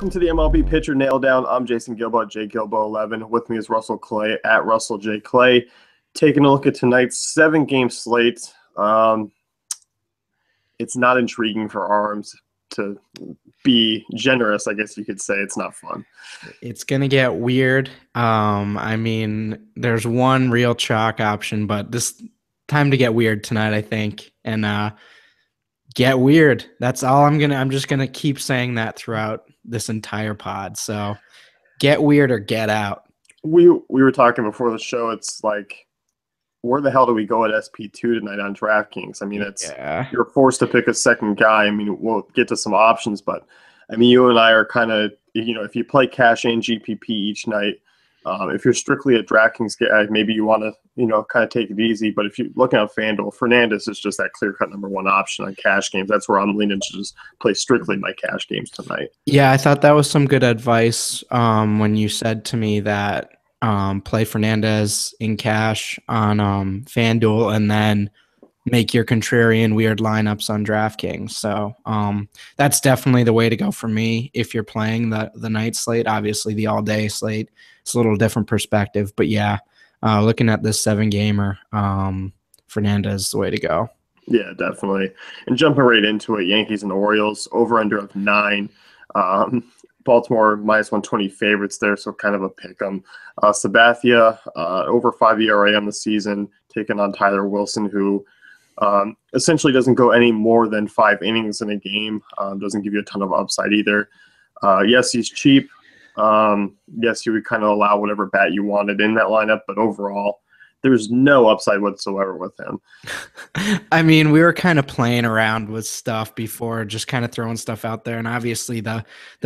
Welcome to the MLB Pitcher Nail Down. I'm Jason Gilbo at JGilbo11. With me is Russell Clay at Russell J. Clay. Taking a look at tonight's 7-game slate. It's not intriguing for arms, to be generous, I guess you could say. It's not fun. It's going to get weird. There's one real chalk option, but this time to get weird tonight, I think. And get weird. That's all I'm just going to keep saying that throughout this entire pod. So get weird or get out. We were talking before the show. It's like, where the hell do we go at SP2 tonight on DraftKings? I mean, you're forced to pick a second guy. I mean, we'll get to some options, but I mean, you and I are kind of, if you play cash and GPP each night, if you're strictly a DraftKings guy, maybe you want to, kind of take it easy. But if you're looking at FanDuel, Fernandez is just that clear-cut number one option on cash games. That's where I'm leaning to just play strictly my cash games tonight. Yeah, I thought that was some good advice when you said to me that play Fernandez in cash on FanDuel and then make your contrarian weird lineups on DraftKings. So that's definitely the way to go for me if you're playing the night slate. Obviously, the all-day slate, it's a little different perspective. But, yeah, looking at this 7-gamer, Fernandez is the way to go. Yeah, definitely. And jumping right into it, Yankees and Orioles, over-under of 9. Baltimore minus 120 favorites there, so kind of a pick 'em. Sabathia, over 5 ERA on the season, taking on Tyler Wilson, who essentially doesn't go any more than 5 innings in a game. Doesn't give you a ton of upside either. Yes, he's cheap. Yes, you would kind of allow whatever bat you wanted in that lineup, but overall, there's no upside whatsoever with him. I mean, we were kind of playing around with stuff before, just kind of throwing stuff out there, and obviously the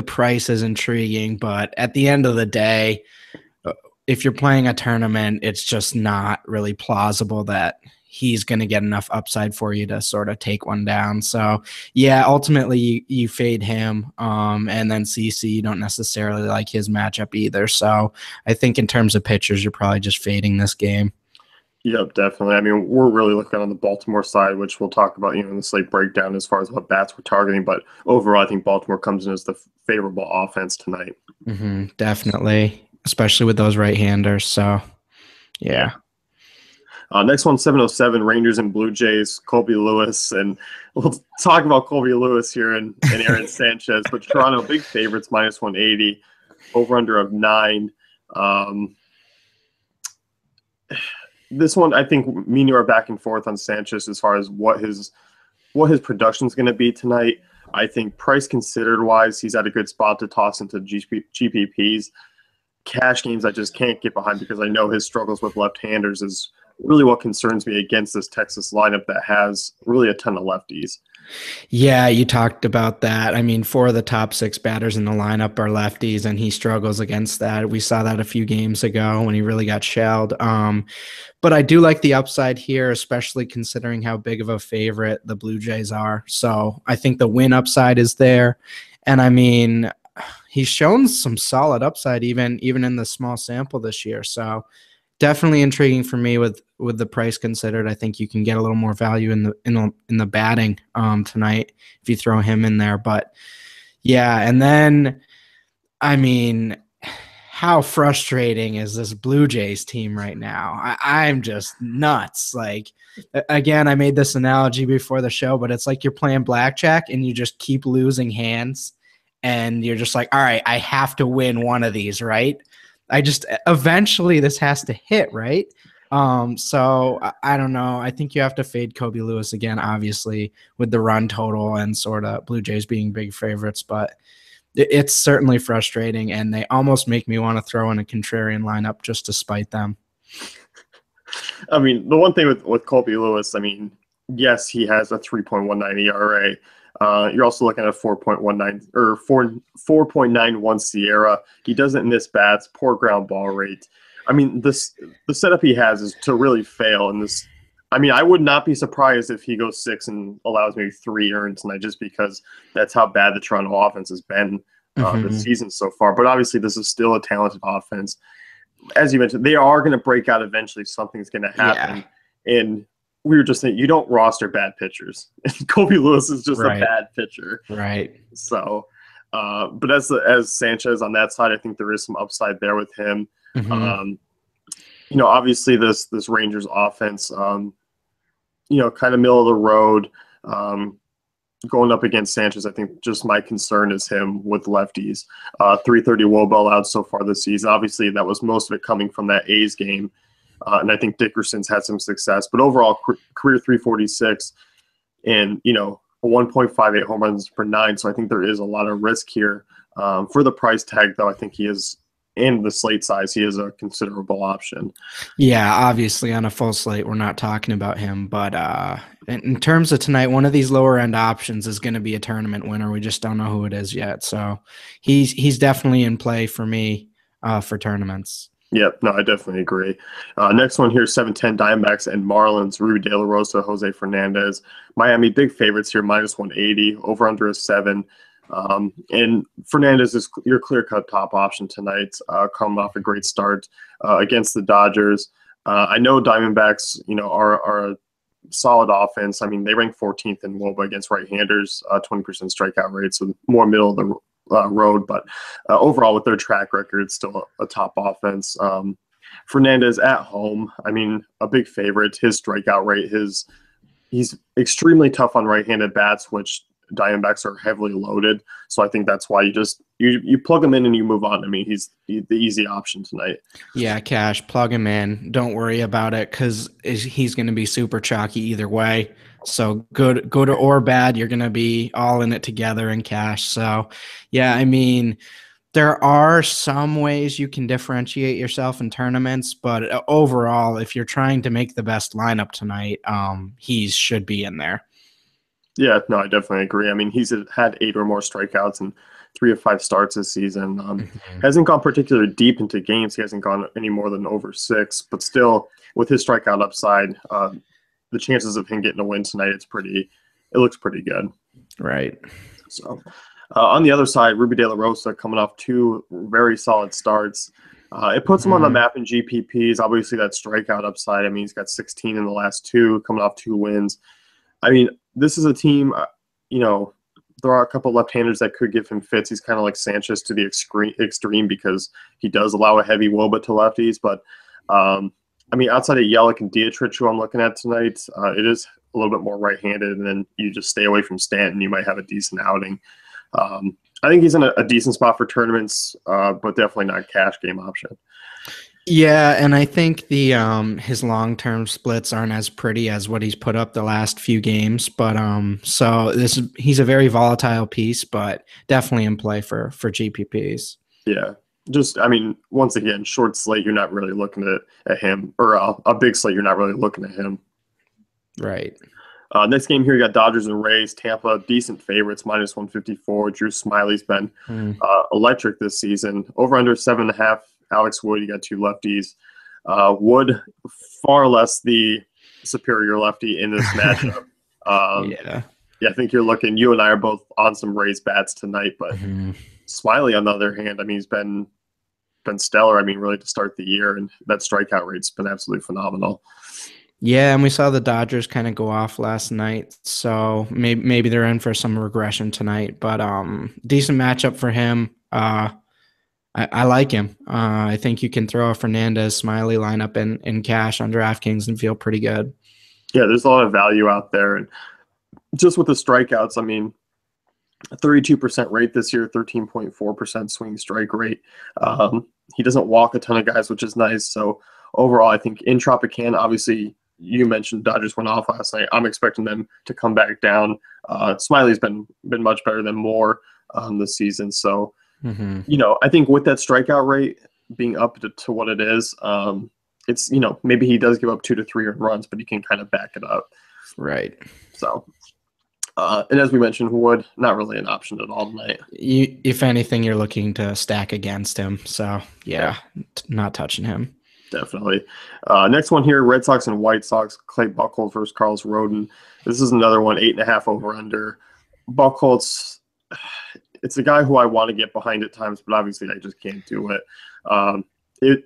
price is intriguing, but at the end of the day, if you're playing a tournament, it's just not really plausible that he's going to get enough upside for you to sort of take one down. So, yeah, ultimately you fade him, and then CC, you don't necessarily like his matchup either. So I think in terms of pitchers, you're probably just fading this game. Yep, definitely. I mean, we're really looking on the Baltimore side, which we'll talk about, in the slate breakdown as far as what bats we're targeting. But overall, I think Baltimore comes in as the favorable offense tonight. Definitely, especially with those right-handers. So, yeah. Next one, 7:07, Rangers and Blue Jays, Colby Lewis. And we'll talk about Colby Lewis here and Aaron Sanchez. But Toronto, big favorites, minus 180, over-under of 9. This one, I think me and you are back and forth on Sanchez as far as what his production is going to be tonight. I think price considered wise, he's at a good spot to toss into GPPs. Cash games I just can't get behind because I know his struggles with left-handers is really what concerns me against this Texas lineup that has really a ton of lefties. Yeah, you talked about that. I mean, 4 of the top 6 batters in the lineup are lefties, and he struggles against that. We saw that a few games ago when he really got shelled. But I do like the upside here, especially considering how big of a favorite the Blue Jays are. So I think the win upside is there. And I mean, he's shown some solid upside even in the small sample this year. So definitely intriguing for me with the price considered. I think you can get a little more value in the batting tonight if you throw him in there. But yeah, and then I mean, how frustrating is this Blue Jays team right now? I'm just nuts. Like, again, I made this analogy before the show, but it's like you're playing blackjack and you just keep losing hands, and you're just like, all right, I have to win one of these, right? Eventually this has to hit, right? So I don't know. I think you have to fade Colby Lewis again, obviously, with the run total and sort of Blue Jays being big favorites, but it's certainly frustrating, and they almost make me want to throw in a contrarian lineup just to spite them. I mean, the one thing with Colby Lewis, I mean, yes, he has a 3.19 ERA. You're also looking at a 4.19 or 4.91 Sierra. He doesn't miss bats, poor ground ball rate. I mean, the setup he has is to really fail in this. I mean, I would not be surprised if he goes 6 and allows maybe 3 earned tonight, just because that's how bad the Toronto offense has been this season so far. But obviously, this is still a talented offense. As you mentioned, they are going to break out eventually. Something's going to happen. Yeah. And we were just saying, you don't roster bad pitchers. Colby Lewis is just a bad pitcher. Right. So But as Sanchez on that side, I think there is some upside there with him. Mm-hmm. Um, obviously this Rangers offense, kind of middle of the road. Going up against Sanchez, I think just my concern is him with lefties. 330 Wobel out so far this season. Obviously, that was most of it coming from that A's game. And I think Dickerson's had some success. But overall, career 346 and, a 1.58 home runs per nine. So I think there is a lot of risk here. For the price tag, though, I think he is, and the slate size, he is a considerable option. Yeah, obviously on a full slate, we're not talking about him. But in terms of tonight, one of these lower end options is going to be a tournament winner. We just don't know who it is yet. So he's definitely in play for me for tournaments. Yep, no, I definitely agree. Next one here, 7-10 Diamondbacks and Marlins, Ruby De La Rosa, Jose Fernandez. Miami, big favorites here, minus 180, over under a 7. And Fernandez is your clear-cut top option tonight, coming off a great start against the Dodgers. I know Diamondbacks, are a solid offense. I mean, they rank 14th in WOBA against right-handers, 20% strikeout rate, so more middle of the road, but overall with their track record, it's still a top offense. Fernandez at home, I mean, a big favorite. His strikeout rate, he's extremely tough on right-handed bats, which Diamondbacks are heavily loaded. So I think that's why you plug him in and you move on. I mean, he's the easy option tonight. Yeah, Cash, plug him in. Don't worry about it because he's going to be super chalky either way. So good or bad, you're going to be all in it together in Cash. So, yeah, I mean, there are some ways you can differentiate yourself in tournaments, but overall, if you're trying to make the best lineup tonight, he should be in there. Yeah, no, I definitely agree. I mean, he's had 8 or more strikeouts and 3 of 5 starts this season. Hasn't gone particularly deep into games. He hasn't gone any more than over 6, but still, with his strikeout upside, the chances of him getting a win tonight, it looks pretty good. Right. So, on the other side, Ruby De La Rosa coming off 2 very solid starts. It puts him on the map in GPPs. Obviously, that strikeout upside. I mean, he's got 16 in the last 2, coming off 2 wins. I mean, this is a team, there are a couple left-handers that could give him fits. He's kind of like Sanchez to the extreme because he does allow a heavy woba to lefties. But, I mean, outside of Yelich and Dietrich, who I'm looking at tonight, it is a little bit more right-handed, and then you just stay away from Stanton. You might have a decent outing. I think he's in a decent spot for tournaments, but definitely not a cash game option. Yeah, and I think the his long-term splits aren't as pretty as what he's put up the last few games, but so he's a very volatile piece, but definitely in play for GPPs. Yeah. Just, I mean, once again, short slate, you're not really looking at him, or a big slate, you're not really looking at him. Right. Next game here, you got Dodgers and Rays. Tampa, decent favorites, minus 154. Drew Smiley's been electric this season. Over under 7.5. Alex Wood, you got 2 lefties. Wood, far less the superior lefty in this matchup. Yeah, I think you and I are both on some Rays bats tonight, but Smiley, on the other hand, I mean, he's been stellar. I mean, really to start the year, and that strikeout rate's been absolutely phenomenal. Yeah, and we saw the Dodgers kind of go off last night, so maybe they're in for some regression tonight. But decent matchup for him. I like him. I think you can throw a Fernandez Smiley lineup in cash on DraftKings and feel pretty good. Yeah, there's a lot of value out there, and just with the strikeouts, I mean, a 32% rate this year, 13.4% swing strike rate. He doesn't walk a ton of guys, which is nice. So overall, I think in Tropicana, obviously, you mentioned Dodgers went off last night. I'm expecting them to come back down. Smiley's been much better than Moore this season. So, I think with that strikeout rate being up to what it is, it's, maybe he does give up 2 to 3 runs, but he can kind of back it up. Right. So, and as we mentioned, Wood, not really an option at all tonight. If anything, you're looking to stack against him. So, yeah. Not touching him. Definitely. Next one here, Red Sox and White Sox, Clay Buchholz versus Carlos Rodon. This is another one, 8.5 over under. Buchholz, it's a guy who I want to get behind at times, but obviously I just can't do it.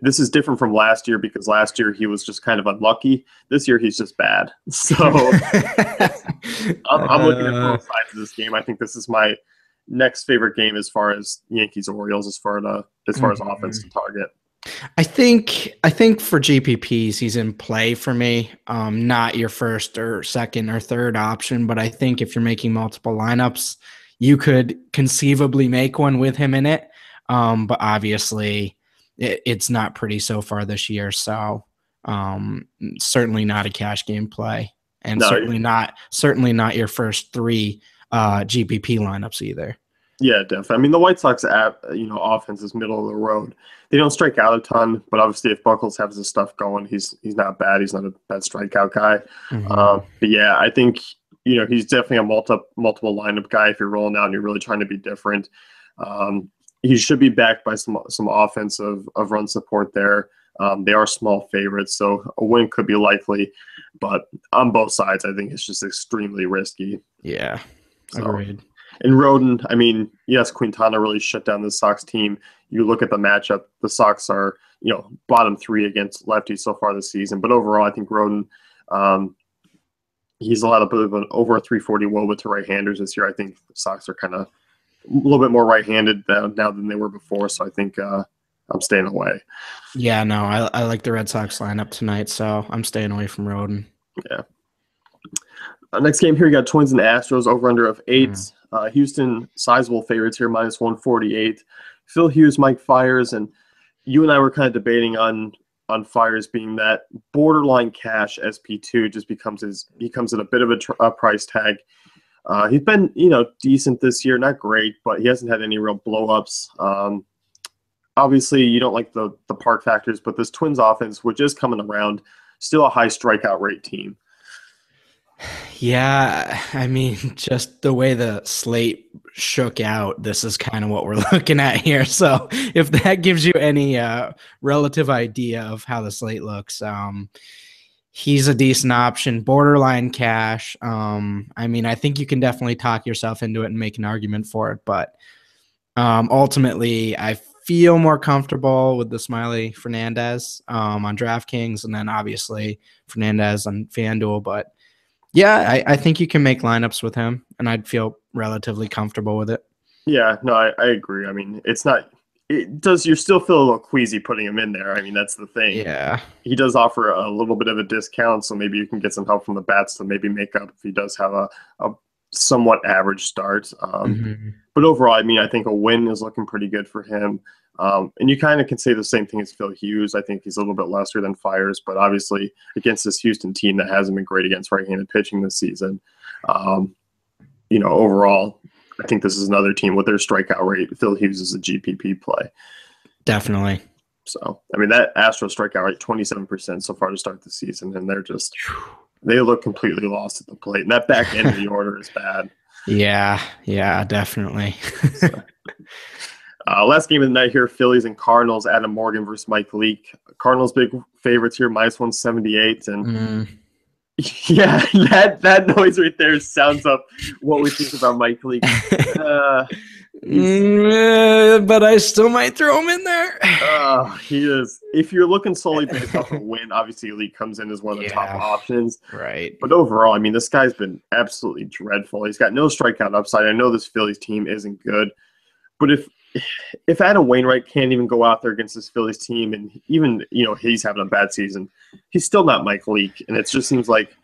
This is different from last year because last year he was just kind of unlucky. This year he's just bad. So I'm looking at both sides of this game. I think this is my next favorite game as far as Yankees Orioles as far as offense to target. I think for GPPs, he's in play for me. Not your first or second or third option, but I think if you're making multiple lineups, you could conceivably make one with him in it. But obviously, it's not pretty so far this year. So certainly not a cash game play, and No, certainly not your first three GPP lineups either. Yeah, definitely. I mean, the White Sox offense is middle of the road. They don't strike out a ton, but obviously, if Buckles has his stuff going, he's not bad. He's not a bad strikeout guy. But yeah, I think he's definitely a multiple lineup guy. If you're rolling out and you're really trying to be different, he should be backed by some offensive run support there. They are small favorites, so a win could be likely. But on both sides, I think it's just extremely risky. Yeah, agreed. And Rodon, I mean, yes, Quintana really shut down the Sox team. You look at the matchup, the Sox are, bottom 3 against lefties so far this season. But overall, I think Rodon, he's allowed a bit of an over a 340 WOBA to right-handers this year. I think the Sox are kind of a little bit more right-handed now than they were before. So I think I'm staying away. Yeah, no, I like the Red Sox lineup tonight, so I'm staying away from Rodon. Yeah. Next game here, you got Twins and Astros, over-under of 8. Houston, sizable favorites here, minus 148. Phil Hughes, Mike Fiers, and you and I were kind of debating on Fiers being that borderline cash SP2 just becomes at a bit of a price tag. He's been, decent this year, not great, but he hasn't had any real blow-ups. Obviously, you don't like the park factors, but this Twins offense, which is coming around, still a high strikeout rate team. Yeah, I mean, just the way the slate shook out, this is kind of what we're looking at here. So if that gives you any relative idea of how the slate looks, he's a decent option, borderline cash. I mean, I think you can definitely talk yourself into it and make an argument for it. But ultimately, I feel more comfortable with the Smiley Fernandez on DraftKings, and then obviously Fernandez on FanDuel. But yeah, I think you can make lineups with him, and I'd feel relatively comfortable with it. Yeah, no, I agree. I mean, you still feel a little queasy putting him in there. I mean, that's the thing. Yeah. He does offer a little bit of a discount, so maybe you can get some help from the bats to maybe make up if he does have a somewhat average start. But overall, I mean, I think a win is looking pretty good for him. And you kind of can say the same thing as Phil Hughes. I think he's a little bit lesser than Fiers, but obviously against this Houston team that hasn't been great against right-handed pitching this season, overall, I think this is another team with their strikeout rate. Phil Hughes is a GPP play. Definitely. So, I mean, that Astros strikeout rate, 27% so far to start the season, and they look completely lost at the plate. And that back end of the order is bad. Yeah, definitely. Last game of the night here, Phillies and Cardinals, Adam Morgan versus Mike Leake. Cardinals big favorites here, minus 178. And yeah, that noise right there sounds up what we think about Mike Leake. But I still might throw him in there. He is. If you're looking solely based off a win, obviously Leake comes in as one of the top options. Right. But overall, I mean, this guy's been absolutely dreadful. He's got no strikeout upside. I know this Phillies team isn't good, but if Adam Wainwright can't even go out there against this Phillies team, and even he's having a bad season, he's still not Mike Leake. And it just seems like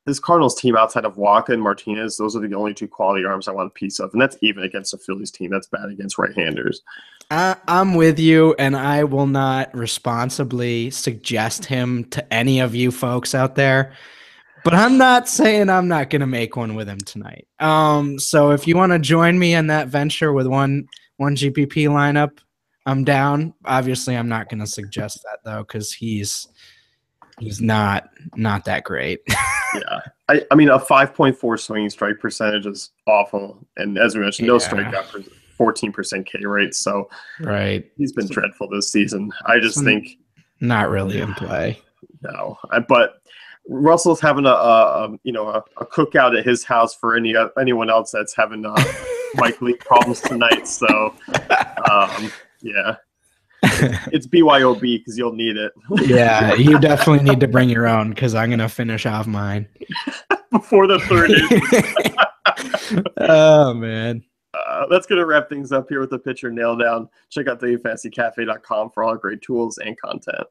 this Cardinals team outside of Waka and Martinez, those are the only two quality arms I want a piece of. And that's even against a Phillies team that's bad against right-handers. I'm with you, and I will not responsibly suggest him to any of you folks out there. But I'm not saying I'm not going to make one with him tonight. So if you want to join me in that venture with one GPP lineup, I'm down. Obviously, I'm not going to suggest that, though, because he's not that great. Yeah. I mean, a 5.4 swinging strike percentage is awful. And as we mentioned, no strikeout for 14% K rate. So right, he's been dreadful this season. I just think not really in play. No, but Russell's having a cookout at his house for anyone else that's having Mike Leake problems tonight. So yeah. It's BYOB because you'll need it. Yeah, you definitely need to bring your own because I'm going to finish off mine. Before the third inning. Oh, man. That's going to wrap things up here with the pitcher nail down. Check out thefantasycafe.com for all great tools and content.